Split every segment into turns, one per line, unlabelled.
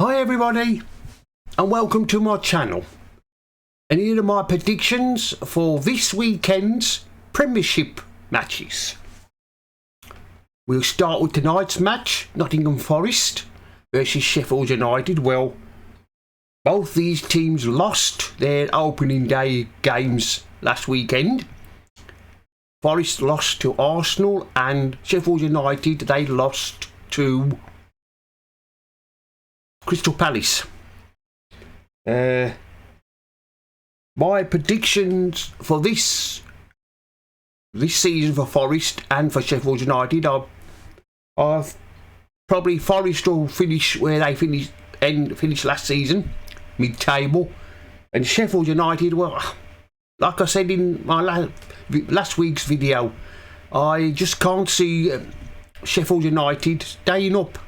Hi everybody, and welcome to my channel. And here are my predictions for this weekend's Premiership matches. We'll start with tonight's match, Nottingham Forest versus Sheffield United. Well, both these teams lost their opening day games last weekend. Forest lost to Arsenal and Sheffield United, they lost to Crystal Palace. My predictions for this season for Forest and for Sheffield United are probably Forest will finish where they finished last season, mid-table, and Sheffield United, well, like I said in my last week's video, I just can't see Sheffield United staying up.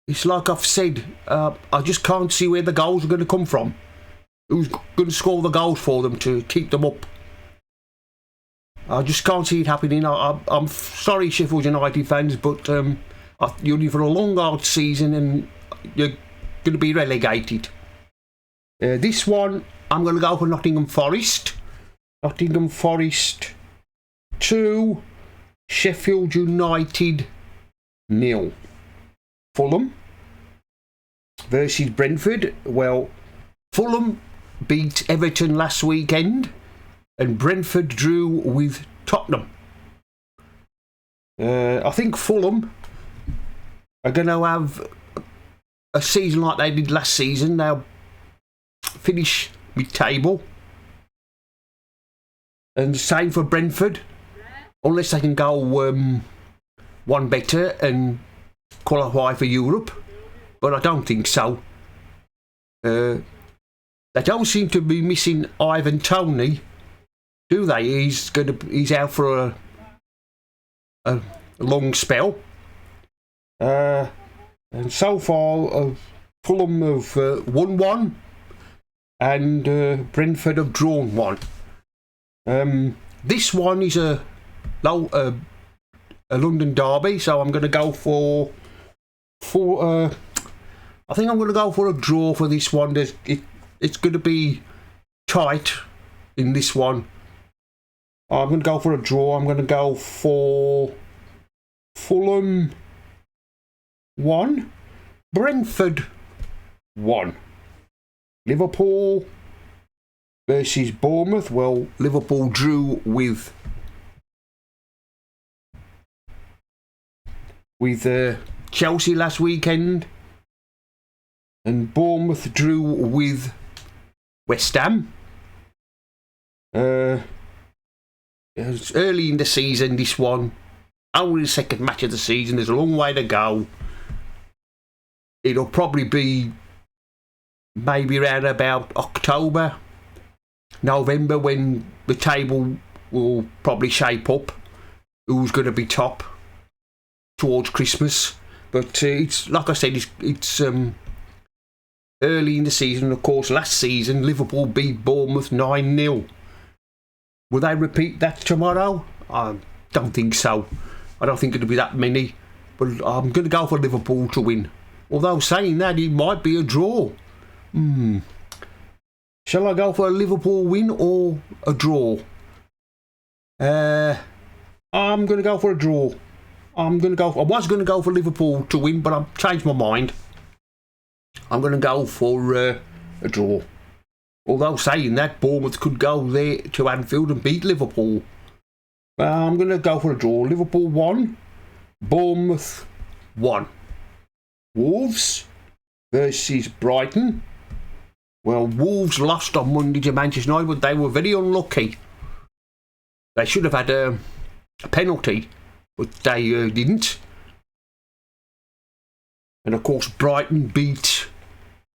It's like I've said, I just can't see where the goals are going to come from. Who's going to score the goals for them to keep them up? I just can't see it happening. I'm sorry, Sheffield United fans, but you're in for a long, hard season and you're going to be relegated. This one, I'm going to go for Nottingham Forest. Nottingham Forest 2, Sheffield United 0. Fulham versus Brentford. Well, Fulham beat Everton last weekend and Brentford drew with Tottenham. I think Fulham are going to have a season like they did last season. They'll finish mid-table. And the same for Brentford, unless they can go one better and qualify for Europe, but I don't think so. They don't seem to be missing Ivan Toney, do they? He's out for a long spell. And so far, Fulham have won one, and Brentford have drawn one. This one is a London derby, so I'm going to go for I think I'm going to go for a draw for this one. It's going to be tight in this one. I'm going to go for a draw. I'm going to go for Fulham 1, Brentford 1. Liverpool versus Bournemouth. Well, Liverpool drew with Chelsea last weekend, and Bournemouth drew with West Ham. It's early in the season, this one. Only the second match of the season. There's a long way to go. It'll probably be maybe around about October, November, when the table will probably shape up. Who's going to be top towards Christmas. But it's like I said, it's early in the season. Of course, last season Liverpool beat Bournemouth 9-0. Will they repeat that tomorrow? I don't think so. I don't think it'll be that many. But I'm going to go for Liverpool to win. Although saying that, it might be a draw. Shall I go for a Liverpool win or a draw? I'm going to go for a draw. I was going to go for Liverpool to win, but I've changed my mind. I'm going to go for a draw. Although saying that, Bournemouth could go there to Anfield and beat Liverpool. I'm going to go for a draw. Liverpool 1, Bournemouth 1. Wolves versus Brighton. Well, Wolves lost on Monday to Manchester United, but they were very unlucky. They should have had a penalty, but they didn't. And of course, Brighton beat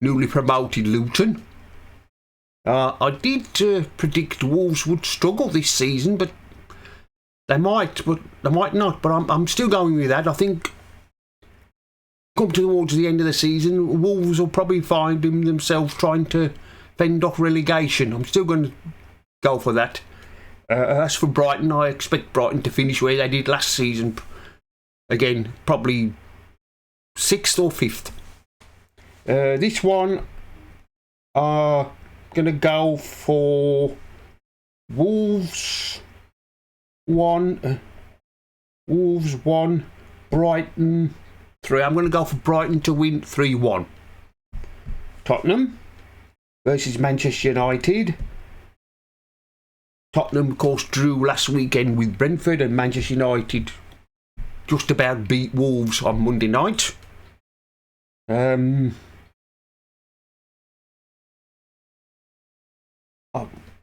newly promoted Luton. I did predict Wolves would struggle this season, but they might not. But I'm still going with that. I think come towards the end of the season, Wolves will probably find themselves trying to fend off relegation. I'm still going to go for that. As for Brighton, I expect Brighton to finish where they did last season. Again, probably 6th or 5th. This one, gonna go for Wolves 1, Wolves 1, Brighton 3. I'm gonna go for Brighton to win 3-1. Tottenham versus Manchester United. Tottenham, of course, drew last weekend with Brentford, and Manchester United just about beat Wolves on Monday night.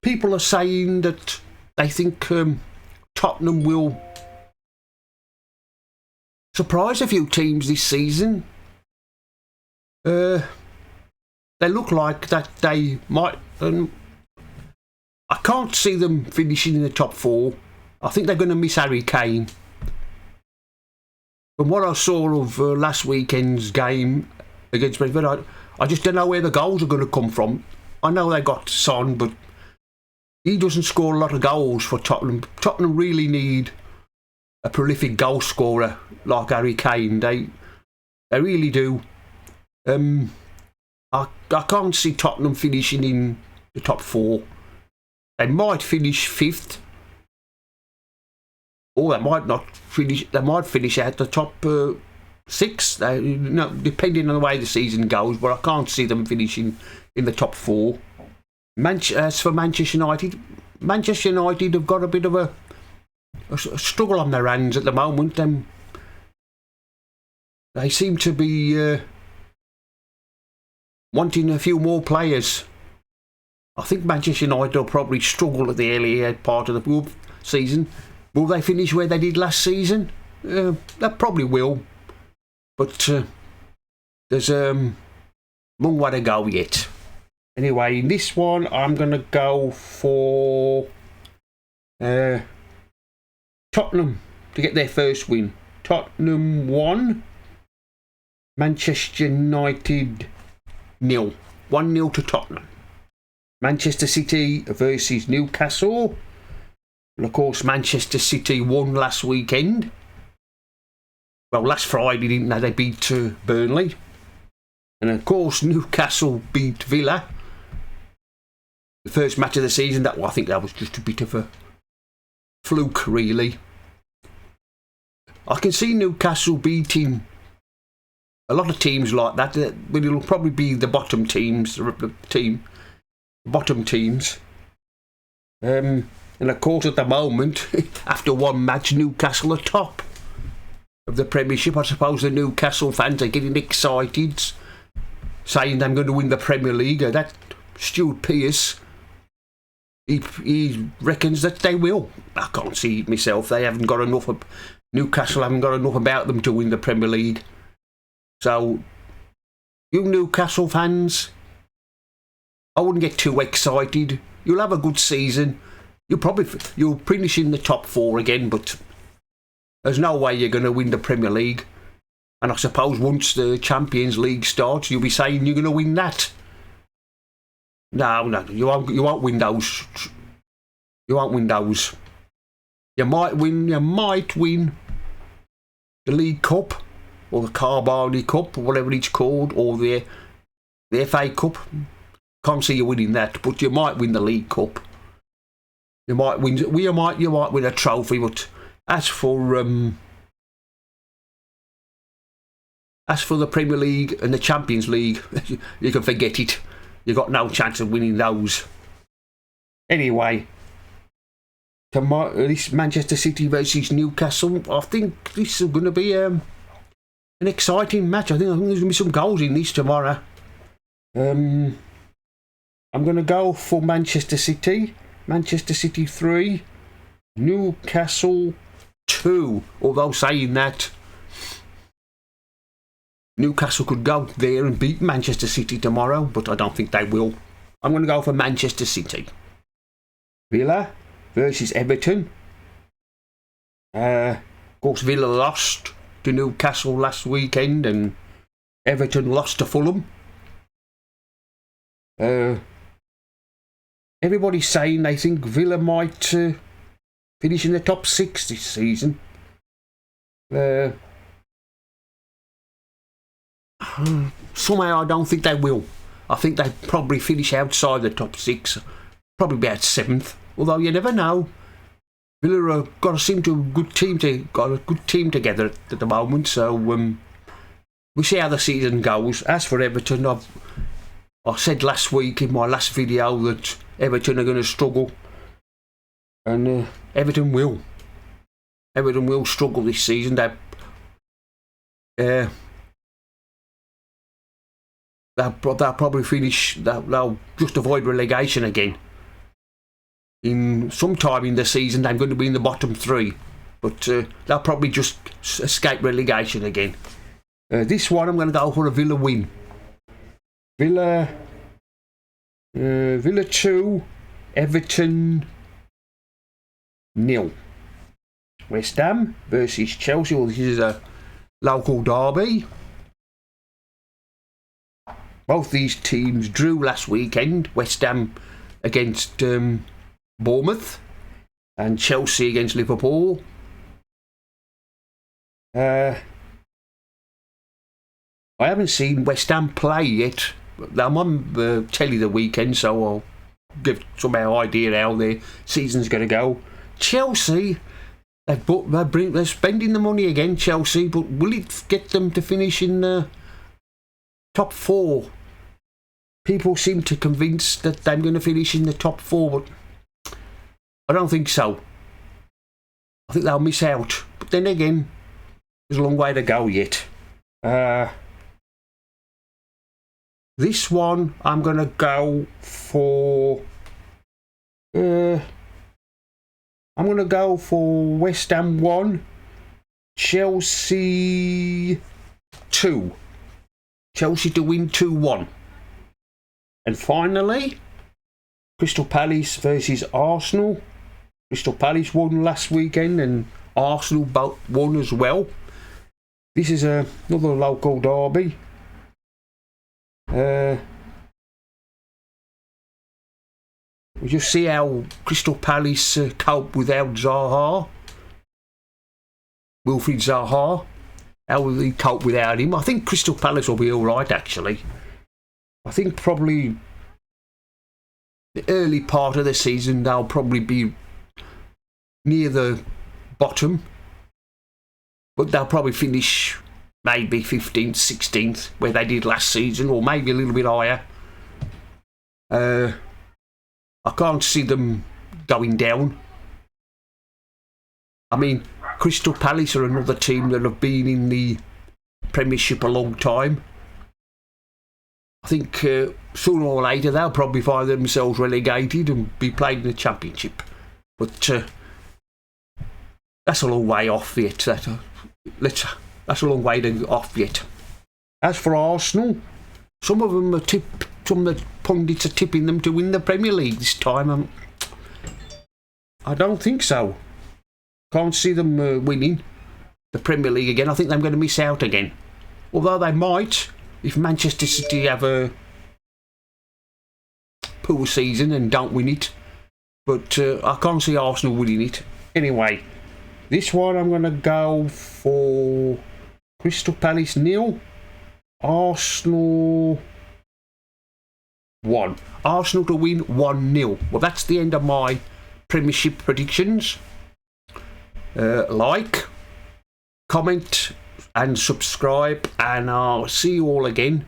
People are saying that they think Tottenham will surprise a few teams this season. They look like that they might. I can't see them finishing in the top 4. I think they're going to miss Harry Kane. From what I saw of last weekend's game against Brentford, I just don't know where the goals are going to come from. I know they got Son, but he doesn't score a lot of goals for Tottenham. Tottenham really need a prolific goal scorer like Harry Kane. They really do. I can't see Tottenham finishing in the top 4. They might finish 5th, or they might not finish. They might finish out the top 6. Depending on the way the season goes. But I can't see them finishing in the top 4. As for Manchester United have got a bit of a struggle on their hands at the moment. They seem to be wanting a few more players. I think Manchester United will probably struggle at the early part of the season. Will they finish where they did last season? They probably will. But there's a long way to go yet. Anyway, in this one, I'm going to go for Tottenham to get their first win. Tottenham 1, Manchester United 0. 1-0 to Tottenham. Manchester City versus Newcastle. And of course, Manchester City won last weekend. Well, last Friday, didn't they? They beat Burnley. And of course, Newcastle beat Villa. The first match of the season. I think that was just a bit of a fluke, really. I can see Newcastle beating a lot of teams like that, but it'll probably be the bottom teams. Bottom teams. And of course, at the moment, after one match, Newcastle are top of the Premiership. I suppose the Newcastle fans are getting excited, saying they're going to win the Premier League. That Stuart Pearce, he reckons that they will. I can't see it myself. They haven't got enough. Newcastle haven't got enough about them to win the Premier League. So, you Newcastle fans, I wouldn't get too excited. You'll have a good season. You'll finish in the top 4 again, but there's no way you're going to win the Premier League. And I suppose once the Champions League starts, you'll be saying you're going to win that. No, you won't win those. You won't win those. You might win the League Cup, or the Carabao Cup, or whatever it's called, or the FA Cup. Can't see you winning that, but you might win the League Cup. You might win a trophy, but as for the Premier League and the Champions League, you can forget it. You've got no chance of winning those. Anyway, this Manchester City versus Newcastle, I think this is going to be an exciting match. I think there's going to be some goals in this tomorrow. I'm going to go for Manchester City. Manchester City 3, Newcastle 2. Although saying that, Newcastle could go there and beat Manchester City tomorrow, but I don't think they will. I'm going to go for Manchester City. Villa versus Everton. Of course, Villa lost to Newcastle last weekend, and Everton lost to Fulham. Everybody's saying they think Villa might finish in the top 6 this season. somehow I don't think they will. I think they probably finish outside the top 6, probably about 7th. Although you never know. Villa have got a good team together at the moment. So we'll see how the season goes. As for Everton, I said last week in my last video that Everton are going to struggle, and Everton will. Everton will struggle this season. They'll probably finish. They'll just avoid relegation again. In sometime in the season, they're going to be in the bottom 3, but they'll probably just escape relegation again. This one, I'm going to go for a Villa win. Villa 2, Everton 0. West Ham versus Chelsea. Well, this is a local derby. Both these teams drew last weekend. West Ham against Bournemouth and Chelsea against Liverpool. I haven't seen West Ham play yet. I'm on the telly the weekend, so I'll give some idea how their season's going to go. Chelsea, they're spending the money again, Chelsea, but will it get them to finish in the top 4? People seem to convinced that they're going to finish in the top 4, but I don't think so. I think they'll miss out. But then again, there's a long way to go yet. This one, I'm going to go for... I'm going to go for West Ham 1, Chelsea 2. Chelsea to win 2-1. And finally, Crystal Palace versus Arsenal. Crystal Palace won last weekend and Arsenal both won as well. This is another local derby. We just see how Crystal Palace cope without Zaha. Wilfried Zaha. How will they cope without him? I think Crystal Palace will be alright, actually. I think probably the early part of the season they'll probably be near the bottom, but they'll probably finish maybe 15th, 16th, where they did last season, or maybe a little bit higher. I can't see them going down. I mean, Crystal Palace are another team that have been in the Premiership a long time. I think sooner or later they'll probably find themselves relegated and be playing in the Championship. But that's a long way off yet. That's a long way off yet. As for Arsenal, some of the pundits are tipping them to win the Premier League this time. I don't think so. Can't see them winning the Premier League again. I think they're going to miss out again. Although they might, if Manchester City have a poor season and don't win it. But I can't see Arsenal winning it. Anyway, this one I'm going to go for Crystal Palace 0, Arsenal 1. Arsenal to win 1-0. Well, that's the end of my Premiership predictions. Like, comment and subscribe, and I'll see you all again